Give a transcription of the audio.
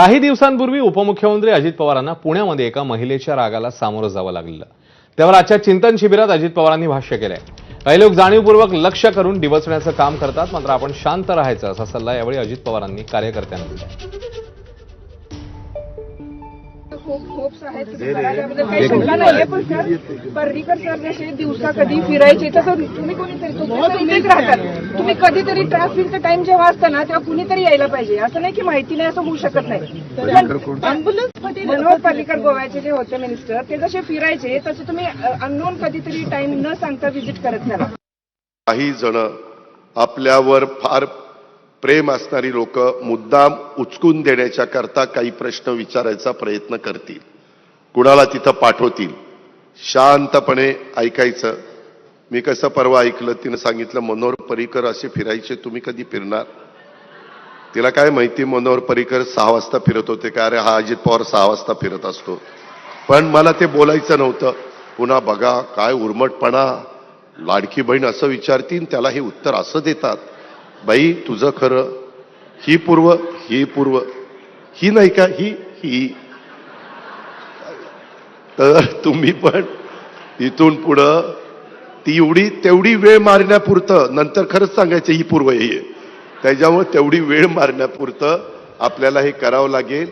काही दिवसांपूर्वी उपमुख्यमंत्री अजित पवारांना पुण्यामध्ये एका महिलेच्या रागाला सामोरं जावं लागलं। त्यावर आजच्या चिंतन शिबिरात अजित पवारांनी भाष्य केलंय। काही लोक जाणीवपूर्वक लक्ष करून डिवचण्याचं काम करतात, मात्र आपण शांत राहायचं असा सल्ला यावेळी अजित पवारांनी कार्यकर्त्यांना दिला। होप्स आहेत काही शंका नाहीये, पण सर पर्रीकर सर जसे दिवसा कधी फिरायचे तसं तुम्ही कोणीतरी तुमच्याच राहतात, तुम्ही कधीतरी ट्रॅफिकचा टाइम जेव्हा असतं ना तेव्हा कुणीतरी यायला पाहिजे। असं नाही की माहिती नाही असं होऊ शकत नाही। मनोहर पर्रीकर गोव्याचे जे होते मिनिस्टर, ते जसे फिरायचे तसे तुम्ही अननोन कधीतरी टाइम न सांगता व्हिजिट करत चला। काही जण आपल्यावर फार प्रेम असणारी लोक मुद्दाम उचकून देण्याच्या करता काही प्रश्न विचारायचा प्रयत्न करतील, कुणाला तिथं पाठवतील। शांतपणे ऐकायचं। मी कसं परवा ऐकलं, तिनं सांगितलं मनोहर पर्रीकर असे फिरायचे, तुम्ही कधी फिरणार? तिला काय माहिती मनोहर पर्रीकर 6 वाजता फिरत होते का? अरे हा अजित पवार 6 वाजता फिरत असतो। पण मला ते बोलायचं नव्हतं। पुन्हा बघा काय उर्मटपणा, लाडकी बहीण असं विचारतील त्याला हे उत्तर असं देतात। बाई तुझं खरं, ही पूर्व, ही नाही का, ही तर तुम्ही पण इथून पुढं तेवढी वेळ मारण्यापुरतं, नंतर खरंच सांगायचं ही पूर्व, हे त्याच्यामुळे तेवढी वेळ मारण्यापुरतं आपल्याला हे करावं लागेल।